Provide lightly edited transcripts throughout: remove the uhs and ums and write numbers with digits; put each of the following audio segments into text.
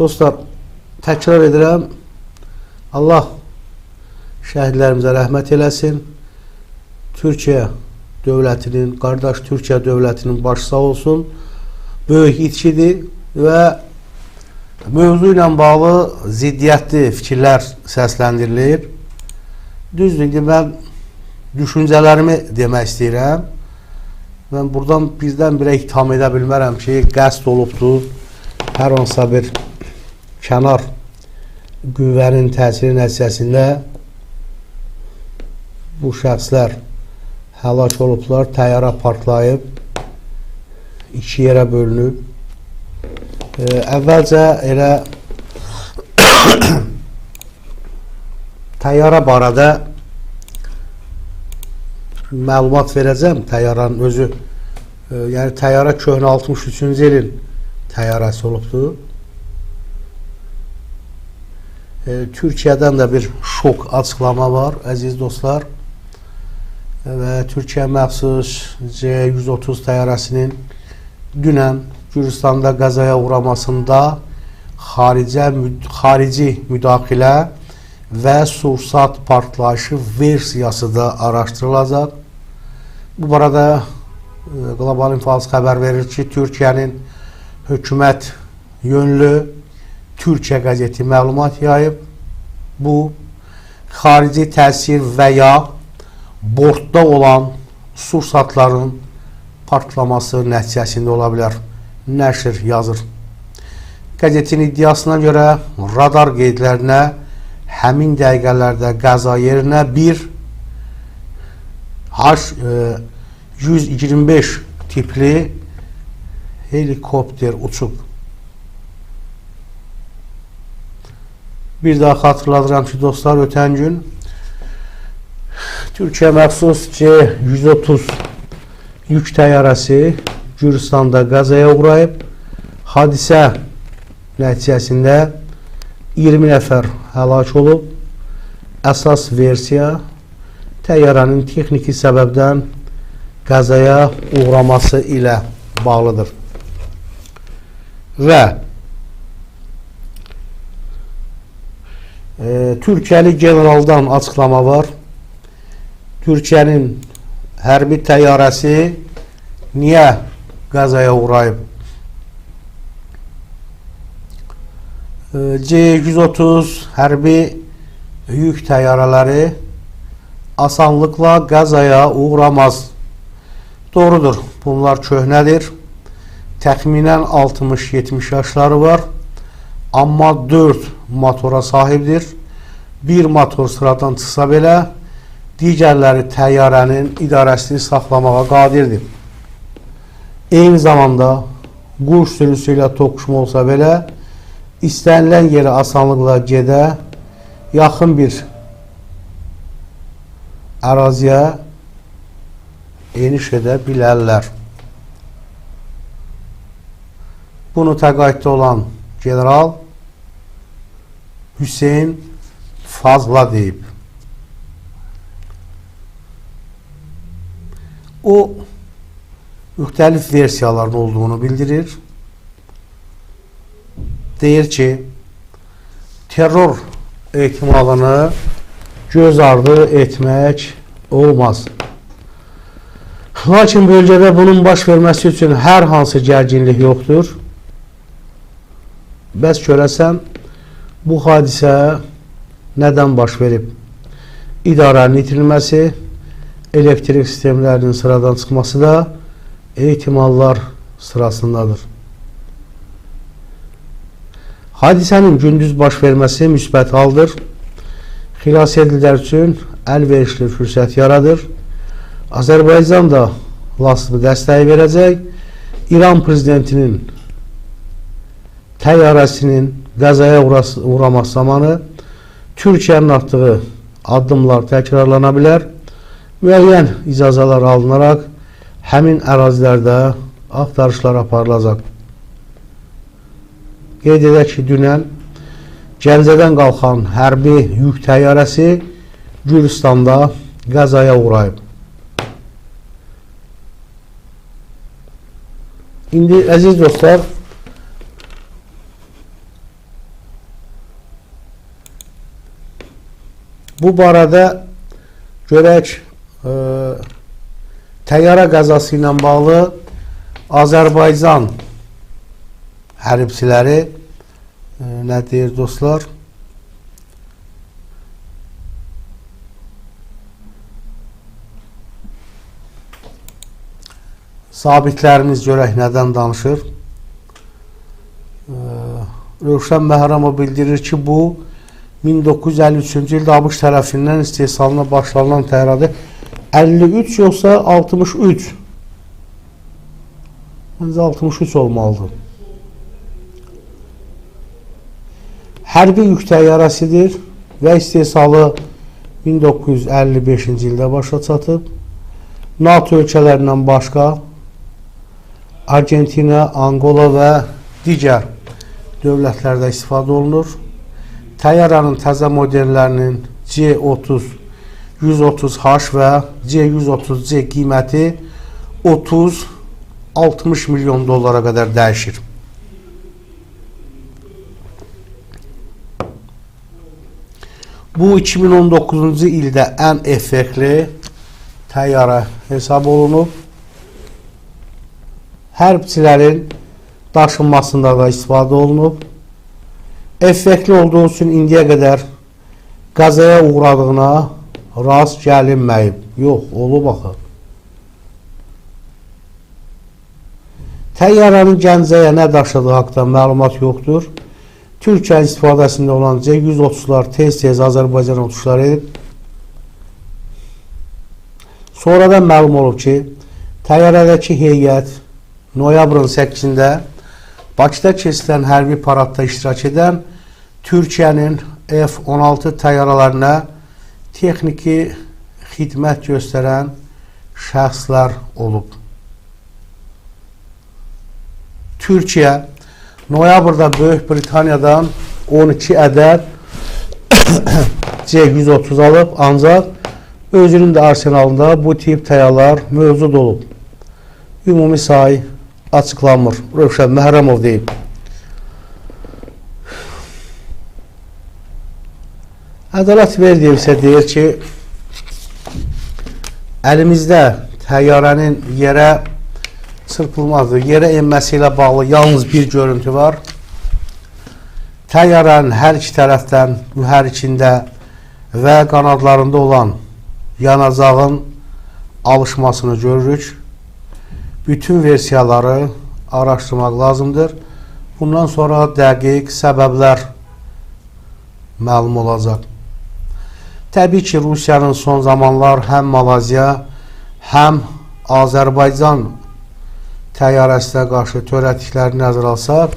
Dostlar, təkrar edirəm. Allah şəhidlərimizə rəhmət eləsin. Türkiyə dövlətinin, qardaş Türkiyə dövlətinin başı sağ olsun. Böyük itkidir və mövzu ilə bağlı ziddiyyətli fikirlər səsləndirilir. Düzdür ki, mən düşüncələrimi demək istəyirəm. Mən buradan bizdən birə itham edə bilmərəm ki, qəsd olubdur. Hər hansısa bir kənar qüvvənin təsiri nəticəsində bu şəxslər həlak olublar, təyyarə partlayıb, iki yerə bölünüb. Əvvəlcə elə təyyarə barədə məlumat verəcəm. Təyyarənin özü, yəni təyyarə köhnə 63-cü ilin təyyarəsi olubdur. Türkiyədən də bir şok açıqlama var, əziz dostlar. Və Türkiyə məxsus C-130 təyyarəsinin dünən Gürcüstanda qəzaya uğramasında xarici müdaxilə və sursat partlayışı versiyası da araşdırılacaq. Bu barədə Qlobal İnfaz xəbər verir ki, Türkiyənin hökumət yönlü Türkiyə qəzeti məlumat yayıb. Bu, xarici təsir və ya bortda olan sursatların partlaması nəticəsində ola bilər. Nəşr yazır. Qəzetin iddiasına görə radar qeydlərinə həmin dəqiqələrdə qəza yerinə bir H-125 tipli helikopter uçub. Bir daha xatırladıram ki, dostlar, ötən gün Türkiyə məxsus C-130 yük təyyarəsi Gürcüstanda qəzaya uğrayıb. Hadisə nəticəsində 20 nəfər həlak olub. Əsas versiya təyyarənin texniki səbəbdən qəzaya uğraması ilə bağlıdır. Və Türkiyəli generaldan açıqlama var. Türkiyənin hərbi təyyarəsi niyə qəzaya uğrayıb? C-130 hərbi yük təyyarələri asanlıqla qəzaya uğramaz. Doğrudur, bunlar köhnədir. Təxminən 60-70 yaşları var. Amma 4 motora sahibdir. Bir motor sıradan çıxsa belə, digərləri təyyarənin idarəsini saxlamağa qadirdir. Eyni zamanda quş sürüsü ilə toqquşma olsa belə, istənilən yerə asanlıqla gedə, yaxın bir əraziyə eniş edə bilərlər. Bunu təqaüddə olan general Hüseyn Fazla deyib. O, müxtəlif versiyaların olduğunu bildirir. Deyir ki, terror ehtimalını göz ardı etmək olmaz. Lakin bölgədə bunun baş verməsi üçün hər hansı gərginlik yoxdur. Bəs görəsən, bu hadisə nədən baş verib? İdarənin itirilməsi, elektrik sistemlərinin sıradan çıxması da ehtimallar sırasındadır. Hadisənin gündüz baş verməsi müsbət haldır. Xilas edililər üçün əlverişli fürsət yaradır. Azərbaycan da lasıqlı dəstəyi verəcək. İran prezidentinin təyyarəsinin qəzaya uğraması zamanı Türkiyənin atdığı addımlar təkrarlana bilər. Müəyyən icazələr alınaraq həmin ərazilərdə axtarışlar aparılacaq. Qeyd edək ki, dünən Gəncədən qalxan hərbi yük təyyarəsi Gürcüstanda qəzaya uğrayıb. İndi əziz dostlar, Bu barədə görək təyyarə qəzası ilə bağlı Azərbaycan hərbçiləri nə deyir dostlar? Zabitlərimiz görək nədən danışır. Rövşən Məhərrəmov bildirir ki, bu 1953-cü ildə ABŞ tərəfindən istehsalına başlanılan təyyarədir. 53 yoxsa 63? Məncə 63 olmalıdır. Hərbi yük təyyarəsidir və istehsalı 1955-ci ildə başa çatıb. NATO ölkələrindən başqa Argentina, Angola və digər dövlətlərdə istifadə olunur. Təyyarənin təzə modellərinin C-30, 130H və C-130C qiyməti 30-60 milyon dollara qədər dəyişir. Bu 2019-cu ildə ən effektli təyyarə hesab olunub. Hərbçilərin daşınmasında da istifadə olunub. Effektli olduğu üçün indiyə qədər qəzaya uğradığına rast gəlinməyib. Yox, olub axı. Təyyarənin Gəncəyə nə daşıdığı haqqında məlumat yoxdur. Türkiyə istifadəsində olan C-130'lar tez-tez Azərbaycan uçuşlar edib. Sonradan məlum olub ki, təyyarədəki heyət noyabrın 8-də Bakıda keçirilən hərbi paradda iştirak edən Türkiyənin F-16 təyyarələrinə texniki xidmət göstərən şəxslər olub. Türkiyə noyabrda Böyük Britaniyadan 12 ədəd C-130 alıb, ancaq özünün də arsenalında bu tip təyyarələr mövcud olub. Ümumi sayı açıqlanmır. Rövşən Məhərrəmov deyib. Ədalət Verdiyev isə deyir ki, əlimizdə təyyarənin yerə çırpılmazdır. Yerə enməsi ilə bağlı yalnız bir görüntü var. Təyyarənin hər iki tərəfdən mühərrikində və qanadlarında olan yanacağın alışmasını görürük. Bütün versiyaları araşdırmaq lazımdır. Bundan sonra dəqiq səbəblər məlum olacaq. Təbii ki, Rusiyanın son zamanlar həm Malaziya, həm Azərbaycan təyyarəsinə qarşı törətdikləri nəzərə alsaq,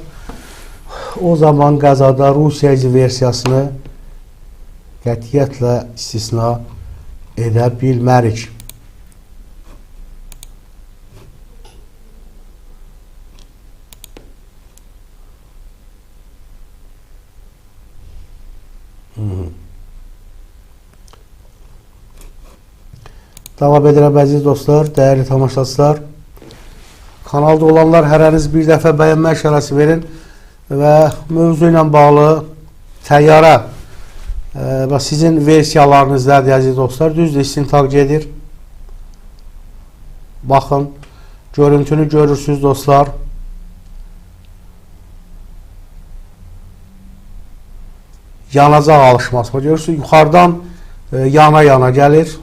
o zaman qəzada Rusiya versiyasını qətiyyətlə istisna edə bilmərik. Davam edirəm əziz dostlar, dəyərli tamaşaçılar. Kanalda olanlar hərəniz bir dəfə bəyənmə işarəsi verin və mövzu ilə bağlı təyyarə və sizin versiyalarınız nədir əziz dostlar? Düzdür, istintaq gedir. Baxın, görüntünü görürsünüz dostlar. Yanacaq alışması görürsünüz. Yuxarıdan yana gəlir.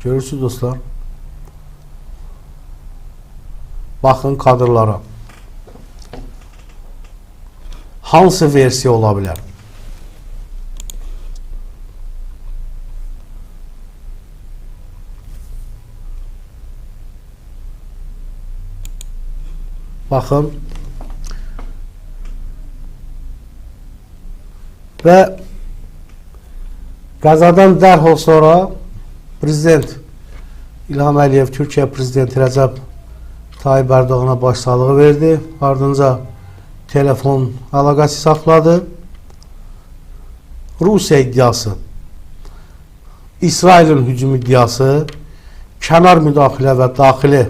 Görürsünüz dostlar. Baxın kadrlara. Hansı versiya ola bilər? Baxın. Və qəzadan dərhal sonra Prezident İlham Əliyev Türkiyə Prezidenti Rəcəb Tayyip Ərdoğana başsağlığı verdi. Ardınca telefon əlaqəsi saxladı. Rusiya iddiası, İsrailin hücum iddiası, kənar müdaxilə və daxili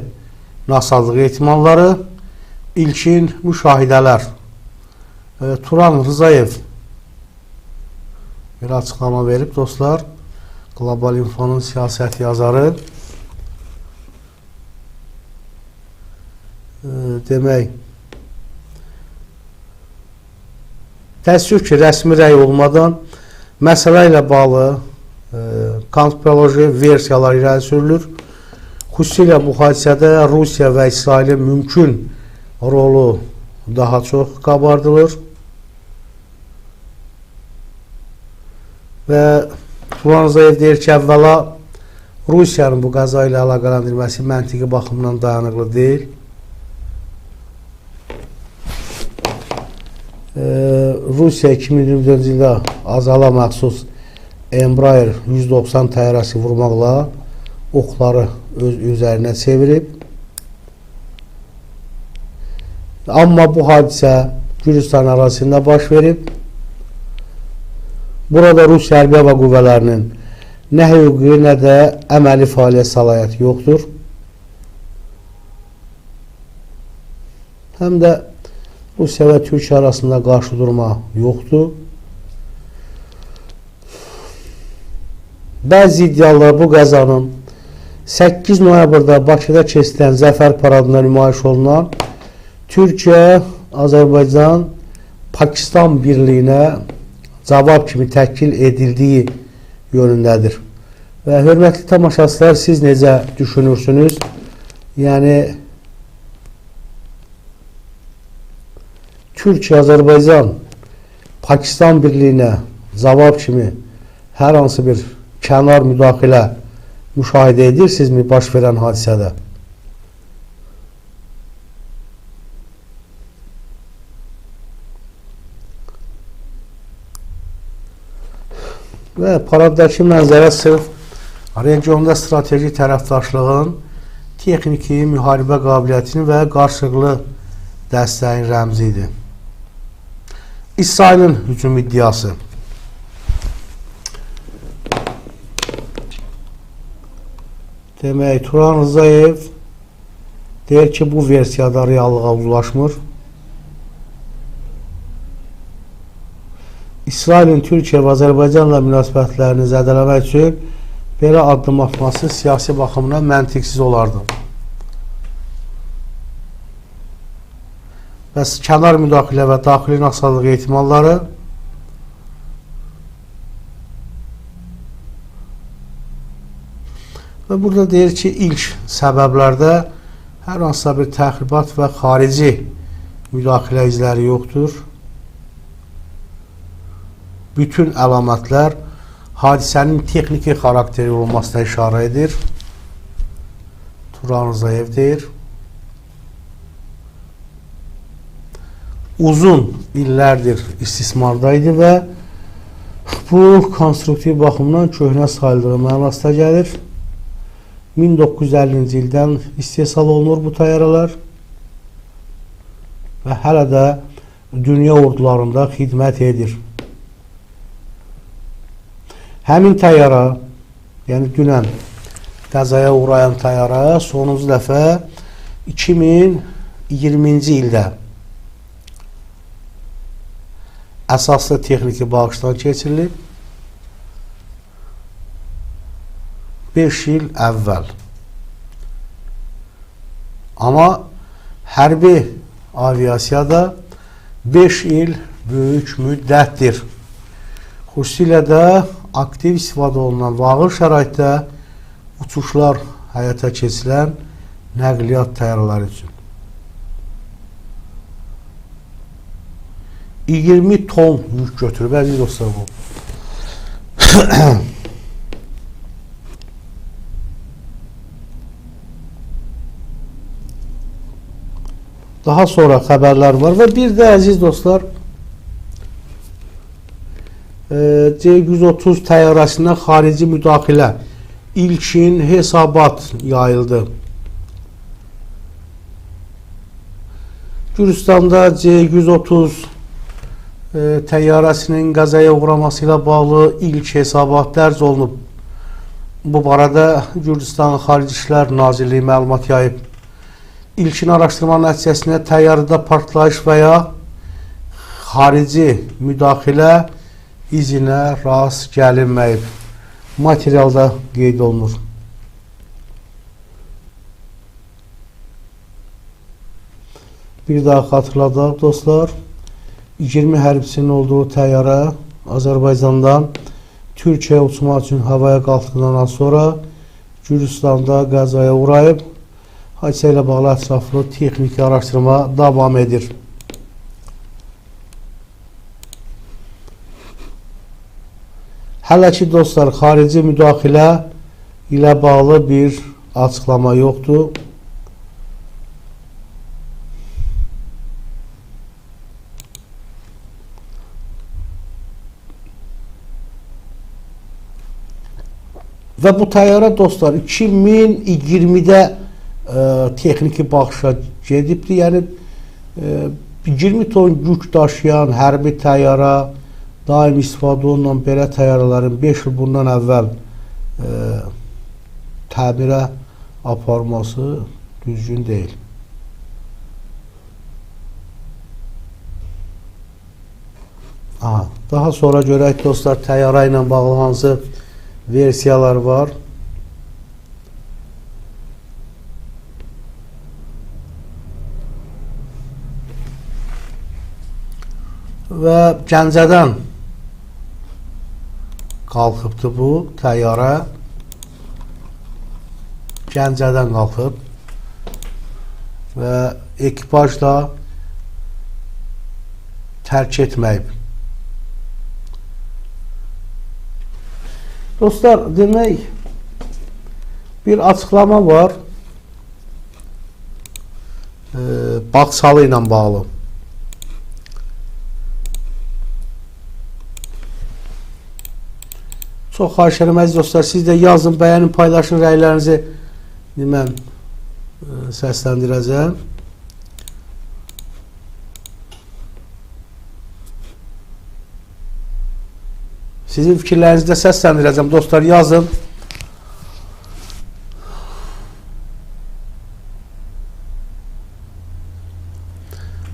nasazlıq ehtimalları, ilkin müşahidələr Turan Rızayev bir açıklama verib dostlar. Global Info'nun siyasət yazarı. Demək, təəssüf ki, rəsmi rəy olmadan məsələ ilə bağlı konspiroloji versiyalar irəli sürülür. Xüsusilə bu hadisədə Rusiya və İsrailin mümkün rolu daha çox qabardılır. Və Turan Rızayev deyir ki, əvvəla Rusiyanın bu qəza ilə əlaqələndirməsi məntiqi baxımdan dayanıqlı deyil. Rusiya 2024-cü ildə Azala məxsus Embraer 190 təyyarəsi vurmaqla oxları öz üzərinə çevirib. Amma bu hadisə Gürcistan ərazisində baş verib. Burada Rusiya Hərbi Hava Qüvvələrinin nə hüquqi, nə də əməli fəaliyyət səlahiyyəti yoxdur. Həm də Rusiya və Türkiyə arasında qarşı durma yoxdur. Bəzi iddialar bu qəzanın 8 noyabrda Bakıda keçirilən Zəfər paradında nümayiş olunan Türkiyə, Azərbaycan, Pakistan birliyinə cavab kimi təşkil edildiyi yönündədir. Və hörmətli tamaşaçılar, siz necə düşünürsünüz? Yəni Türkiyə, Azərbaycan, Pakistan birliyinə cavab kimi hər hansı bir kənar müdaxilə müşahidə edirsinizmi baş verən hadisədə? Və paraddakı mənzərə sırf regionda strateji tərəfdaşlığın, texniki müharibə qabiliyyətini və qarşılıqlı dəstəyin rəmzidir. İsrailin hücum iddiası. Demək, Turan Rızayev deyir ki, bu versiyada reallığa ulaşmır. İsrailin Türkiyə və Azərbaycanla münasibətlərini zədələmək üçün belə addım atması siyasi baxımdan məntiqsiz olardı. Bəs kənar müdaxilə və daxili naxsallığı ehtimalları və burada deyir ki, ilk səbəblərdə hər hansısa bir təxribat və xarici müdaxilə izləri yoxdur. Bütün əlamətlər hadisənin texniki xarakteri olmasına işarə edir. Turan Rızayev deyir. Uzun illərdir istismardaydı və bu konstruktiv baxımdan köhnə sayıldığı mənasına gəlir. 1950-ci ildən istehsal olunur bu təyyarələr və hələ də dünya ordularında xidmət edir. Həmin təyyara, yəni dünən qəzaya uğrayan təyyara sonuncu dəfə 2020-ci ildə əsaslı texniki bağışdan keçirilib. 5 il əvvəl. Amma hərbi aviasiyada 5 il böyük müddətdir. Xüsusilə də aktiv istifadə olunan və ağır şəraitdə uçuşlar həyata keçirilən nəqliyyat təyyarələri üçün. 20 ton yük götürüb, əziz dostlar bu. Daha sonra xəbərlər var və bir də əziz dostlar C-130 təyyarəsindən xarici müdaxilə ilkin hesabat yayıldı. Gürcistanda C-130 təyyarəsinin qəzaya uğraması ilə bağlı ilk hesabat dərc olunub. Bu barədə Gürcistan Xarici İşlər Nazirliyi məlumat yayıb. İlkin araşdırma nəticəsində təyyarədə partlayış və ya xarici müdaxilə izinə rast gəlinməyib. Materialda qeyd olunur. Bir daha xatırladaq dostlar. 20 hərbçinin olduğu təyyarə Azərbaycandan Türkiyə uçmaq üçün havaya qalxdıqdan sonra Gürcüstanda qəzaya uğrayıb. Hadisə ilə bağlı ətraflı texniki araşdırma davam edir. Hələ ki dostlar, xarici müdaxilə ilə bağlı bir açıqlama yoxdur. Və bu təyyarə dostlar 2020-də texniki baxışa gedibdir. Yəni 20 ton yük daşıyan hərbi təyyarə, daim istifadə olunan belə təyyarələrin 5 il bundan əvvəl təmirə aparması düzgün deyil. Daha sonra görək dostlar, təyyarə ilə bağlı hansı versiyalar var. Və Gəncədən qalxıbdır bu təyyarə. Gəncədən qalxıb və ekipaj da tərk etməyib. Dostlar, demək bir açıqlama var Baxsalı ilə bağlı. Çox xahiş edirəm əziz dostlar, siz də yazın, bəyənin, paylaşın, rəylərinizi mən səsləndirəcəm. Sizin fikirlərinizi də səsləndirəcəm dostlar, yazın.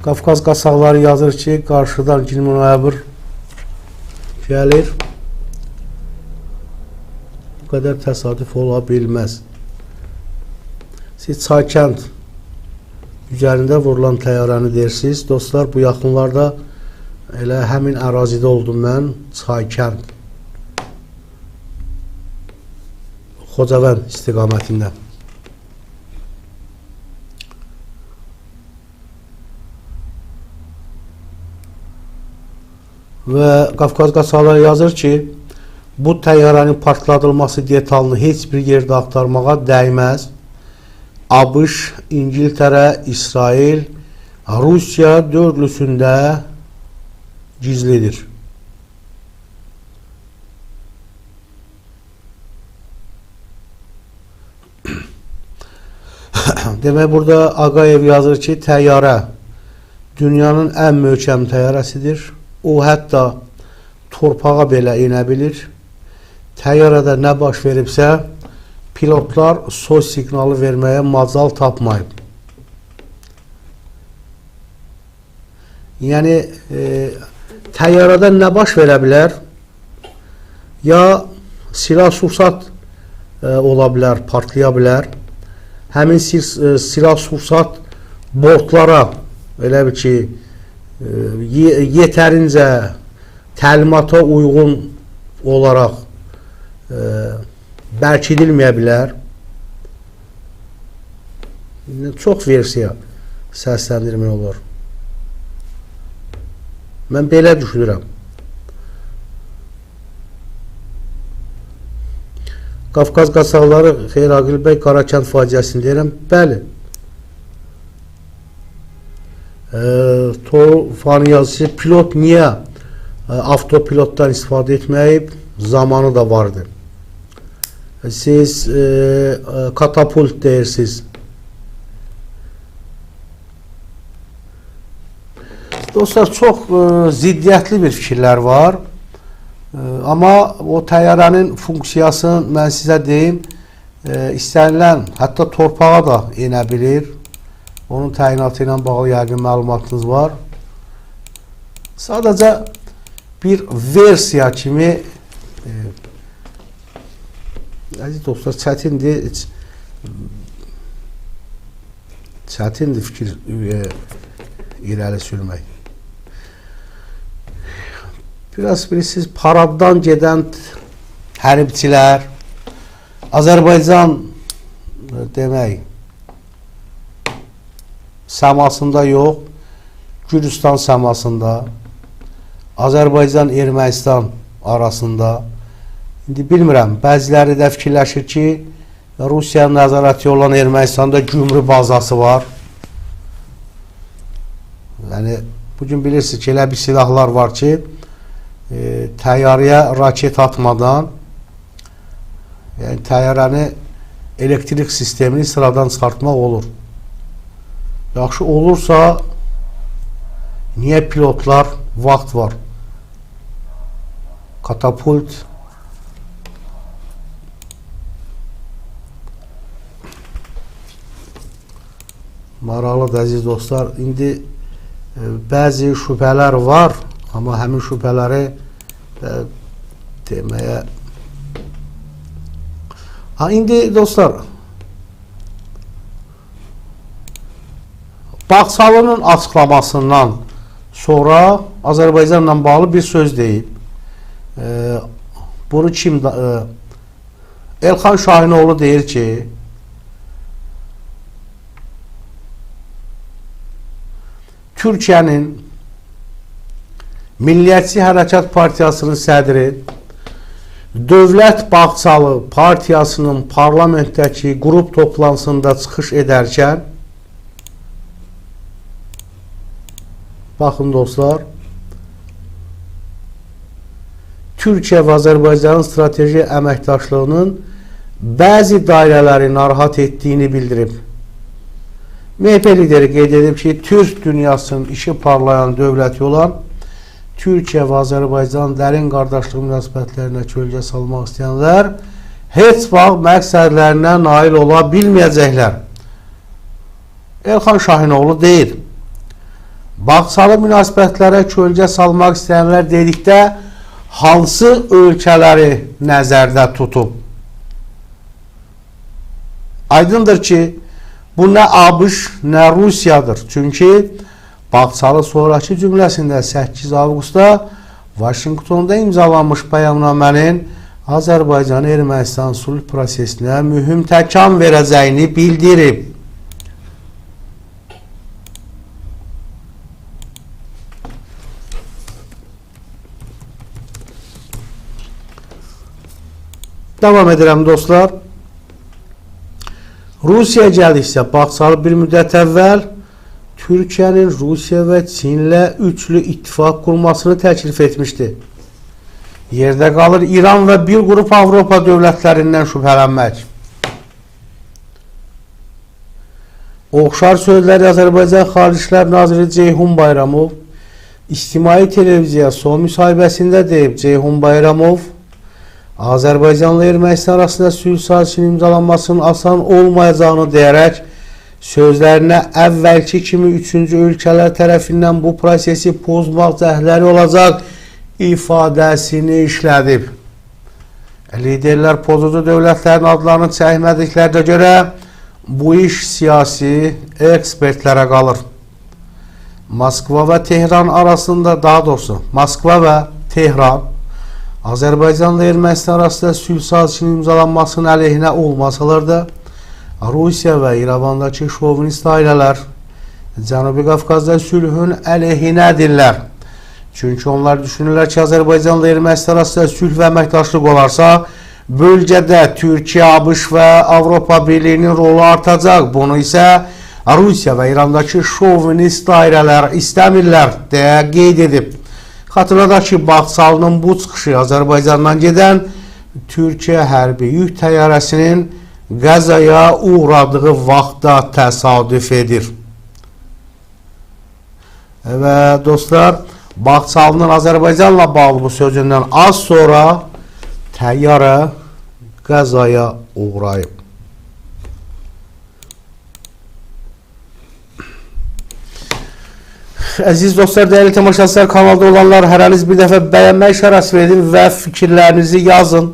Qafqaz qasaqları yazır ki, qarşıdan 20 noyabr gəlir. Bu qədər təsadüf ola bilməz. Siz Çaykənd üzərində vurulan təyyarəni deyirsiniz. Dostlar, bu yaxınlarda elə həmin ərazidə oldum mən, Çaykənd, Xocavənd istiqamətində. Və Qafqaz qasaqları yazır ki, bu təyyarənin partladılması detalını heç bir yerdə axtarmağa dəyməz. ABŞ, İngiltərə, İsrail, Rusiya dördlüsündə gizlidir. Demək, burada Ağayev yazır ki, təyyarə dünyanın ən möhkəm təyyarəsidir. O, hətta torpağa belə inə bilir. Təyyarədə nə baş veribsə, pilotlar sos siqnalı verməyə macal tapmayıb. Yəni, təyyarədə nə baş verə bilər? Ya silah-sursat ola bilər, partlaya bilər. Həmin silah-sursat botlara, elə bir ki, yetərincə təlimata uyğun olaraq bərkidilməyə bilər. Çox versiya səsləndirmək olur. Mən belə düşünürəm. Qafqaz qasaqları, Xeyr Aqil bəy, Qarakənd faciəsini deyirəm. Bəli. Tofanın yazısı, pilot niyə avtopilotdan istifadə etməyib? Zamanı da vardı. Siz katapult deyirsiniz. Dostlar, çox ziddiyyətli bir fikirlər var. Amma o təyyarənin funksiyasını mən sizə deyim, istənilən, hətta torpağa da inə bilir. Onun təyinatı ilə bağlı yəqin məlumatınız var. Sadəcə bir versiya kimi əziz dostlar, çətindir fikir irəli sürmək. Biraz bilirsiniz, paraddan gedən hərbçilər Azərbaycan demək səmasında yox, Gürcistan səmasında, Azərbaycan Ermənistan arasında, indi bilmirəm, bəziləri də fikirləşir ki, Rusiyanın nəzarəti olan Ermənistanda gümrük bazası var. Yəni, bugün bilirsiniz ki, elə bir silahlar var ki, təyyarəyə raket atmadan, yəni təyyarəni elektrik sistemini sıradan çıxartmaq olur. Yaxşı olursa, niyə pilotlar vaxt var? Katapult maraqlıdır əziz dostlar. İndi bəzi şübhələr var, amma həmin şübhələri deməyə indi dostlar, Bağçalının açıklamasından sonra Azərbaycanla bağlı bir söz deyib. Bunu kim? Elxan Şahinoğlu deyir ki, Türkiyənin Milliyetçi Hərəkat Partiyasının sədri Dövlət Bağçalı Partiyasının parlamentdəki qrup toplantısında çıxış edərkən, baxın dostlar, Türkiyə və Azərbaycanın strateji əməkdaşlığının bəzi dairələri narahat etdiyini bildirib. MHP lideri qeyd edib ki, Türk dünyasının işi parlayan dövləti olan Türkiyə və Azərbaycan dərin qardaşlıq münasibətlərinə kölgə salmaq istəyənlər heç vaxt məqsədlərinə nail ola bilməyəcəklər. Elxan Şahinoğlu deyir. Bağçalı münasibətlərə kölgə salmaq istəyənlər dedikdə hansı ölkələri nəzərdə tutub? Aydındır ki, bu nə ABŞ, nə Rusiyadır. Çünki Bağçalı sonraki cümləsində 8 avqustda Vaşinqtonda imzalanmış bəyannamənin Azərbaycan-Ermənistan sulh prosesinə mühüm təkan verəcəyini bildirib. Devam edirəm dostlar. Rusiya gəldiksə, Bağçalı bir müddət əvvəl Türkiyənin Rusiya və Çinlə üçlü ittifaq qurmasını təklif etmişdi. Yerdə qalır İran və bir qrup Avropa dövlətlərindən şübhələnmək. Oxşar sözləri Azərbaycan Xarici İşlər Naziri Ceyhun Bayramov İctimai Televiziya son müsahibəsində deyib. Ceyhun Bayramov Azərbaycanla Ermənistan arasında sülh sazişinin imzalanmasının asan olmayacağını deyərək, sözlərinə əvvəlki kimi üçüncü ölkələr tərəfindən bu prosesi pozmaq cəhdləri olacaq ifadəsini işlədib. Liderlər pozucu dövlətlərin adlarını çəkmədiklərinə görə bu iş siyasi ekspertlərə qalır. Moskva və Tehran arasında, daha doğrusu Moskva və Tehran Azərbaycanla Ermənistan arasında sülh sazişinin imzalanmasının əleyhinə olmasalar da, Rusiya və İrəvandakı şovinist ailələr Cənubi Qafqazda sülhün əleyhinədirlər. Çünki onlar düşünürlər ki, Azərbaycanla Ermənistan arasında sülh və əməkdaşlıq olarsa, bölgədə Türkiyə, ABŞ və Avropa Birliyinin rolu artacaq. Bunu isə Rusiya və İrandakı şovinist dairələr istəmirlər deyə qeyd edib. Xatırladaq ki, Bağçalının bu çıxışı Azərbaycandan gedən Türkiyə hərbi yük təyyarəsinin qəzaya uğradığı vaxtda təsadüf edir. Və dostlar, Bağçalının Azərbaycanla bağlı bu sözündən az sonra təyyarə qəzaya uğrayıb. Əziz dostlar, değerli tamaşaçılar, kanalda olanlar hər hansı bir dəfə bəyənmək işarəsi verin və fikirlərinizi yazın.